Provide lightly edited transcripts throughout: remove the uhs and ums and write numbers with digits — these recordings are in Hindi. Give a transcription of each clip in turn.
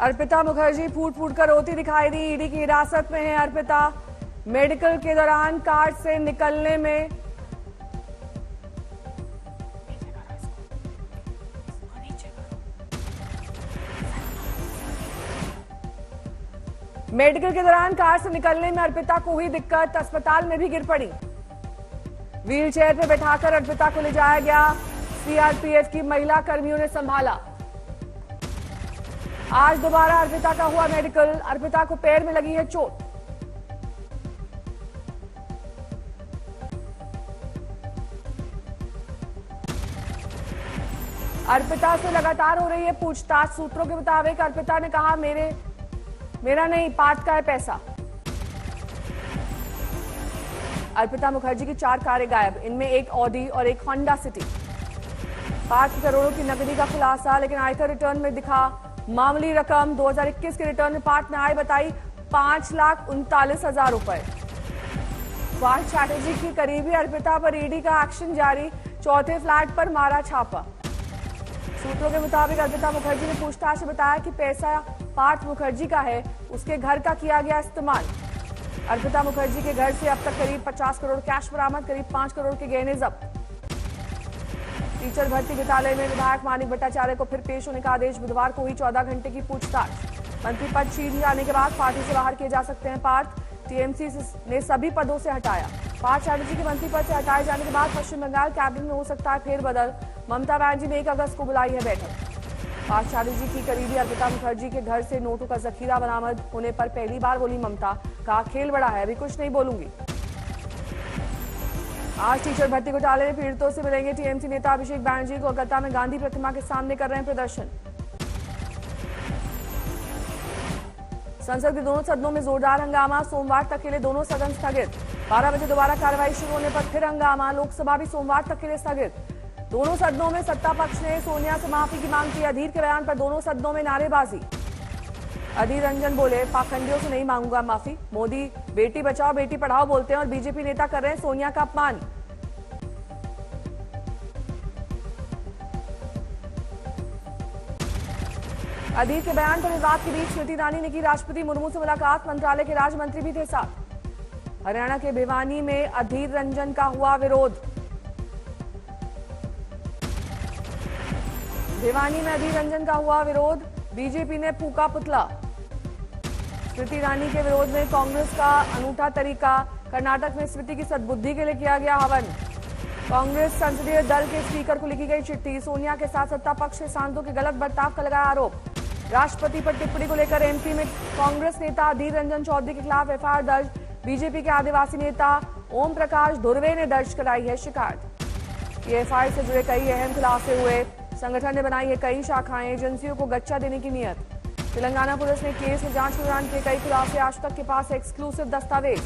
अर्पिता मुखर्जी फूट फूट कर रोती दिखाई दी। ईडी की हिरासत में है अर्पिता। मेडिकल के दौरान कार से निकलने में अर्पिता को हुई दिक्कत। अस्पताल में भी गिर पड़ी। व्हील चेयर पर बैठाकर अर्पिता को ले जाया गया। सीआरपीएफ की महिला कर्मियों ने संभाला। आज दोबारा अर्पिता का हुआ मेडिकल। अर्पिता को पैर में लगी है चोट। अर्पिता से लगातार हो रही है पूछताछ। सूत्रों के मुताबिक अर्पिता ने कहा मेरा नहीं, पार्थ का है पैसा। अर्पिता मुखर्जी की 4 कारें गायब, इनमें एक ऑडी और एक होंडा सिटी। 5 करोड़ों की नकदी का खुलासा, लेकिन आयकर रिटर्न में दिखा मामूली रकम। 2021 के रिटर्न में पार्थ ने आय बताई 5,39,000 रुपए। पार्थ चैटर्जी की करीबी अर्पिता पर ईडी का एक्शन जारी। 4थे फ्लैट पर मारा छापा। सूत्रों के मुताबिक अर्पिता मुखर्जी ने पूछताछ में बताया कि पैसा पार्थ मुखर्जी का है, उसके घर का किया गया इस्तेमाल। अर्पिता मुखर्जी के घर से अब तक करीब 50 करोड़ कैश बरामद, करीब 5 करोड़ के गहने जब्त। टीचर भर्ती घोटाले में विधायक मानिक भट्टाचार्य को फिर पेश होने का आदेश। बुधवार को हुई 14 घंटे की पूछताछ। मंत्री पद छीन जाने के बाद पार्टी से बाहर किए जा सकते हैं पार्थ। टीएमसी ने सभी पदों से हटाया। पार्थ चैटर्जी के मंत्री पद से हटाए जाने के बाद पश्चिम बंगाल कैबिनेट में हो सकता है फेरबदल। ममता बनर्जी ने 1 अगस्त को बुलाई है बैठक। पार्थ चैटर्जी की करीबी अर्पिता मुखर्जी के घर से नोटों का जखीरा बरामद होने पर पहली बार बोली ममता। कहा खेल बड़ा है, अभी कुछ नहीं बोलूंगी। आज टीचर भर्ती घोटाले में पीड़ितों से मिलेंगे टीएमसी नेता अभिषेक बैनर्जी। कोलकाता में गांधी प्रतिमा के सामने कर रहे हैं प्रदर्शन। संसद के दोनों सदनों में जोरदार हंगामा। सोमवार तक के लिए दोनों सदन स्थगित। 12 बजे दोबारा कार्रवाई शुरू होने पर फिर हंगामा। लोकसभा भी सोमवार तक के लिए स्थगित। दोनों सदनों में सत्ता पक्ष ने सोनिया से माफी की मांग की। अधीर के बयान पर दोनों सदनों में नारेबाजी। अधीर रंजन बोले पाखंडियों से नहीं मांगूंगा माफी। मोदी बेटी बचाओ बेटी पढ़ाओ बोलते हैं और बीजेपी नेता कर रहे हैं सोनिया का अपमान। अधीर के बयान पर विवाद के बीच स्मृति ईरानी ने की राष्ट्रपति मुर्मू से मुलाकात। मंत्रालय के राज्य मंत्री भी थे साथ। हरियाणा के भिवानी में अधीर रंजन का हुआ विरोध। भिवानी में अधीर रंजन का हुआ विरोध। बीजेपी ने फूका पुतला। स्मृति ईरानी के विरोध में कांग्रेस का अनूठा तरीका। कर्नाटक में स्मृति की सद्बुद्धि के लिए किया गया हवन। कांग्रेस संसदीय दल के स्पीकर को लिखी गई चिट्ठी। सोनिया के साथ सत्ता पक्ष के सांसदों के गलत बर्ताव का लगाया आरोप। राष्ट्रपति पर टिप्पणी को लेकर एमपी में कांग्रेस नेता अधीर रंजन चौधरी के खिलाफ एफआईआर दर्ज। बीजेपी के आदिवासी नेता ओम प्रकाश धुर्वे ने दर्ज कराई है शिकायत। एफआईआर से जुड़े कई अहम खुलासे हुए। संगठन ने बनाई है कई शाखाएं। एजेंसियों को गच्चा देने की नियत। तेलंगाना पुलिस ने केस में जांच के दौरान किए कई खुलासे। आज तक के पास एक्सक्लूसिव दस्तावेज।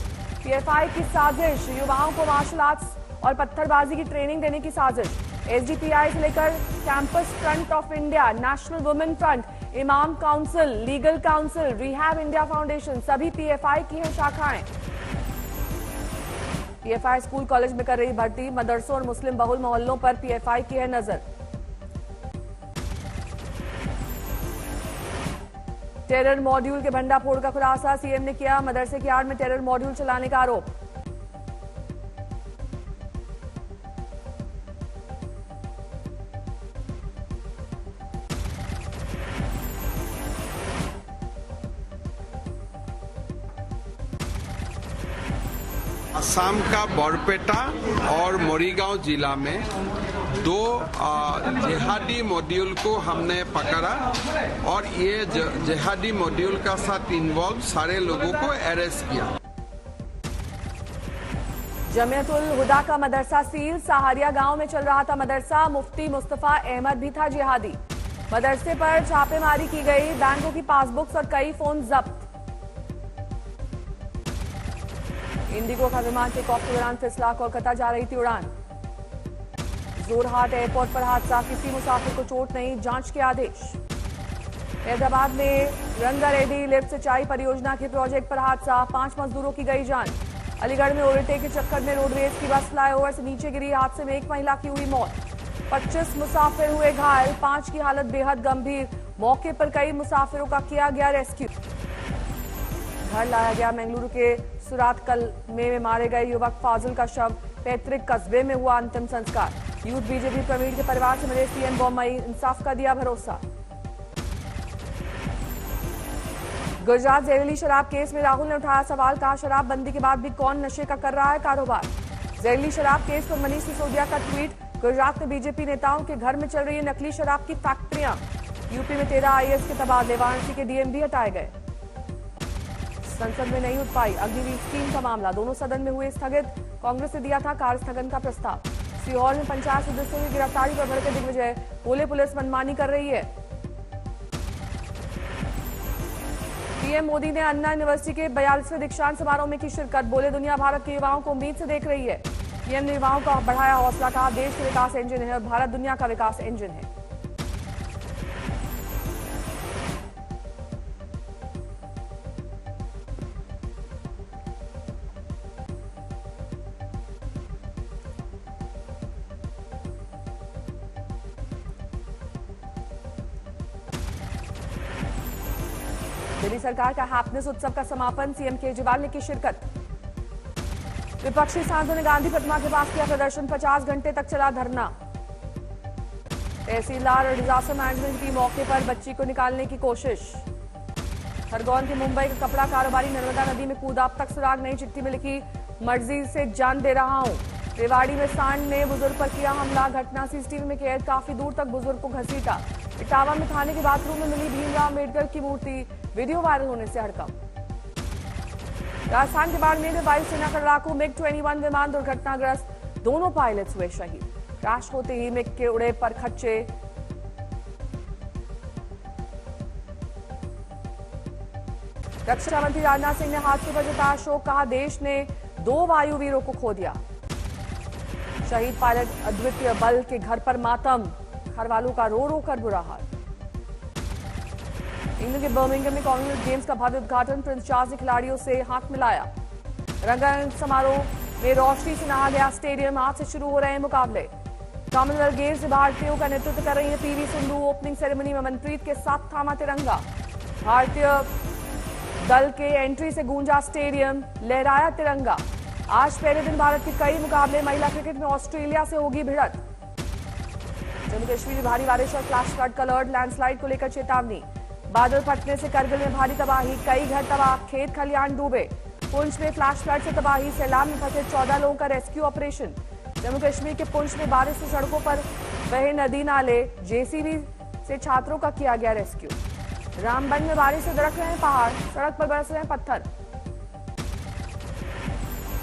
पीएफआई की साजिश। युवाओं को मार्शल आर्ट्स और पत्थरबाजी की ट्रेनिंग देने की साजिश। एसडीपीआई से लेकर campus front of India, national women front, इमाम council, legal council, rehab India foundation, सभी पीएफआई की हैं शाखाएं। पीएफआई स्कूल कॉलेज में कर रही भर्ती। मदरसों और मुस्लिम बहुल मोहल्लों पर पीएफआई की है नजर। टेरर मॉड्यूल के भंडाफोड़ का खुलासा सीएम ने किया। मदरसे की आड़ में टेरर मॉड्यूल चलाने का आरोप। असम का बरपेटा और मोरीगांव जिला में 2 जिहादी मॉड्यूल को हमने पकड़ा और ये जिहादी मॉड्यूल का साथ इन्वॉल्व सारे लोगों को अरेस्ट किया। जमियतुल हुदा का मदरसा सील। सहारिया गांव में चल रहा था मदरसा। मुफ्ती मुस्तफा अहमद भी था जिहादी। मदरसे पर छापेमारी की गई। बैंकों की पासबुक्स और कई फोन जब्त। इंडिगो का विमान टेक ऑफ के दौरान फिसला। कोलकाता जा रही थी उड़ान। जोरहाट एयरपोर्ट पर हादसा। किसी मुसाफिर को चोट नहीं, जांच के आदेश। हैदराबाद में रंगारेड्डी लिफ्ट सिंचाई परियोजना के प्रोजेक्ट पर हादसा। 5 मजदूरों की गई जान। अलीगढ़ में ओवरटेक के चक्कर में रोडवेज की बस फ्लाईओवर से नीचे गिरी। हादसे में एक महिला की हुई मौत। 25 मुसाफिर हुए घायल, 5 की हालत बेहद गंभीर। मौके पर कई मुसाफिरों का किया गया रेस्क्यू। घर लाया गया। बेंगलुरु के सुरातकल में मारे गए युवक फाजिल का शव पैतृक कस्बे में हुआ अंतिम संस्कार। यूथ बीजेपी प्रवीण के परिवार से मिले सीएम बोम्मई, इंसाफ का दिया भरोसा। गुजरात जहरीली शराब केस में राहुल ने उठाया सवाल, कहा शराबबंदी के बाद भी कौन नशे का कर रहा है कारोबार। जहरीली शराब केस पर मनीष सिसोदिया का ट्वीट, गुजरात में बीजेपी नेताओं के घर में चल रही है नकली शराब की फैक्ट्रियां। यूपी में 13 आईएएस के तबादले, वाराणसी के डीएम भी हटाए गए। संसद में नहीं उठ पाई अग्निवीर स्कीम का मामला, दोनों सदन में हुए स्थगित। कांग्रेस ने दिया था कार्य स्थगन का प्रस्ताव। सीहोर में पंचायत सदस्यों की गिरफ्तारी पर भड़के दिग्विजय, बोले पुलिस मनमानी कर रही है। पीएम मोदी ने अन्ना यूनिवर्सिटी के 42वें दीक्षांत समारोह में की शिरकत, बोले दुनिया भारत के युवाओं को उम्मीद से देख रही है। पीएम ने युवाओं का बढ़ाया हौसला, कहा देश के विकास इंजन है और भारत दुनिया का विकास इंजन है। दिल्ली सरकार का हैप्पीनेस उत्सव का समापन, सीएम केजरीवाल ने की शिरकत। विपक्षी सांसदों ने गांधी प्रतिमा के पास किया प्रदर्शन, 50 घंटे तक चला धरना। तहसीलदार और डिजास्टर मैनेजमेंट की मौके पर बच्ची को निकालने की कोशिश। खरगोन के मुंबई का कपड़ा कारोबारी नर्मदा नदी में कूदा, अब तक सुराग नहीं। चिट्ठी में लिखी, मर्जी से जान दे रहा हूं। रेवाड़ी में सांड ने बुजुर्ग पर किया हमला, घटना सीसीटीवी में कैद, काफी दूर तक बुजुर्ग को घसीटा। इटावा में थाने के बाथरूम में मिली भीमराव अम्बेडकर की मूर्ति, वीडियो वायरल होने से हड़कंप। राजस्थान के बाड़मेर में वायुसेना का लड़ाकू MiG-21 विमान दुर्घटनाग्रस्त, दोनों पायलट्स हुए शहीद। क्रैश होते ही मिग के उड़े पर खच्चे। रक्षा मंत्री राजनाथ सिंह ने हादसे पर जताया शोक, कहा देश ने 2 वायुवीरों को खो दिया। शहीद पायलट अद्वितीय बल के घर पर मातम, घर वालों का रो रो कर बुरा हाल। इंग्लैंड के बर्मिंघम में कॉमनवेल्थ गेम्स का भव्य उद्घाटन, प्रिंस चार्ल्स ने खिलाड़ियों से हाथ मिलाया। रंगारंग समारोह में रोशनी से नहा गया स्टेडियम, आज से शुरू हो रहे हैं मुकाबले। कॉमनवेल्थ गेम्स में भारतीयों का नेतृत्व कर रही है पीवी सिंधु, ओपनिंग सेरेमनी में मनप्रीत के साथ थामा तिरंगा। भारतीय दल के एंट्री से गूंजा स्टेडियम, लहराया तिरंगा। आज पहले दिन भारत के कई मुकाबले, महिला क्रिकेट में ऑस्ट्रेलिया से होगी भिड़त। जम्मू कश्मीर में भारी बारिश और फ्लैश फ्लड का अलर्ट, लैंडस्लाइड को लेकर चेतावनी। बादल फटने से करगिल में भारी तबाही, कई घर तबाह, खेत खलियान डूबे। पुंछ में फ्लैश फ्लड से तबाही, सैलाब में फंसे 14 लोगों का रेस्क्यू ऑपरेशन। जम्मू कश्मीर के पुंछ में बारिश से सड़कों पर बहे नदी नाले, जेसीबी से छात्रों का किया गया रेस्क्यू। रामबन में बारिश से दरक रहे हैं पहाड़, सड़क पर बरस रहे हैं पत्थर।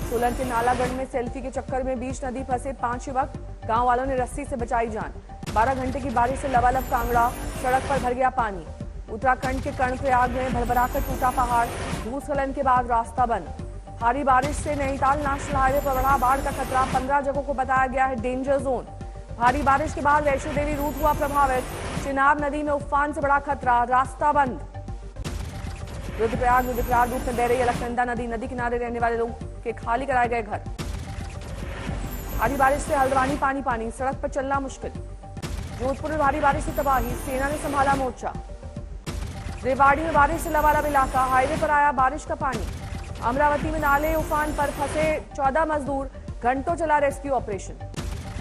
सोलन के नालागढ़ में सेल्फी के चक्कर में बीच नदी फंसे 5 युवक, गांव वालों ने रस्सी से बचाई जान। 12 घंटे की बारिश से लबालब कांगड़ा, सड़क पर भर गया पानी। उत्तराखंड के कर्णप्रयाग में भरभराकर टूटा पहाड़, भूस्खलन के बाद रास्ता बंद। भारी बारिश से नैनीताल नेशनल हाईवे पर बढ़ा बाढ़ का खतरा, 15 जगहों को बताया गया है डेंजर जोन। भारी बारिश के बाद वैष्णो देवी रूट हुआ प्रभावित, चिनाब नदी में उफान से बड़ा खतरा, रास्ता बंद। रुद्रप्रयाग रूट में बह रही अलकनंदा नदी, नदी किनारे रहने वाले लोग के खाली कराए गए घर। भारी बारिश से हल्द्वानी पानी पानी, सड़क पर चलना मुश्किल। जोधपुर में भारी बारिश से तबाही, सेना ने संभाला मोर्चा। रेवाड़ी में बारिश से लबालब इलाका, हाईवे पर आया बारिश का पानी। अमरावती में नाले उफान पर फंसे 14 मजदूर, घंटों चला रेस्क्यू ऑपरेशन।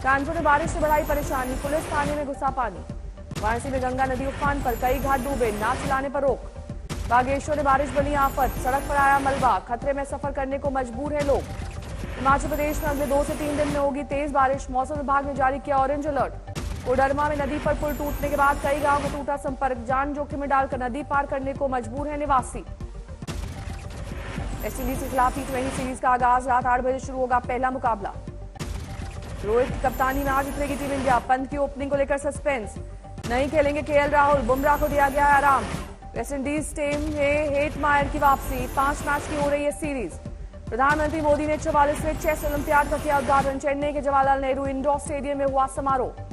कानपुर में बारिश से बढ़ाई परेशानी, पुलिस थाने में घुसा पानी। वाराणसी में गंगा नदी उफान पर, कई घाट डूबे, नाव चलाने पर रोक। बागेश्वर में बारिश बनी आफत, सड़क पर आया मलबा, खतरे में सफर करने को मजबूर है लोग। हिमाचल प्रदेश में अगले 2 से 3 दिन में होगी तेज बारिश, मौसम विभाग ने जारी किया ऑरेंज अलर्ट। कोडरमा में नदी पर पुल टूटने के बाद कई गांवों का टूटा संपर्क, जान जोखिम में डालकर नदी पार करने को मजबूर है निवासी। वेस्टइंडीज के खिलाफ T20 सीरीज का आगाज, रात 8 बजे शुरू होगा पहला मुकाबला। रोहित की कप्तानी में आज उतरेगी टीम इंडिया, पंत की ओपनिंग को लेकर सस्पेंस, नहीं खेलेंगे केएल राहुल, बुमराह को दिया गया आराम। वेस्टइंडीज टीम में हेटमायर की वापसी, 5 मैच की हो रही है सीरीज। प्रधानमंत्री मोदी ने 44वें चेस ओलंपियाड का किया उद्घाटन, चेन्नई के जवाहरलाल नेहरू इंडोर स्टेडियम में हुआ समारोह।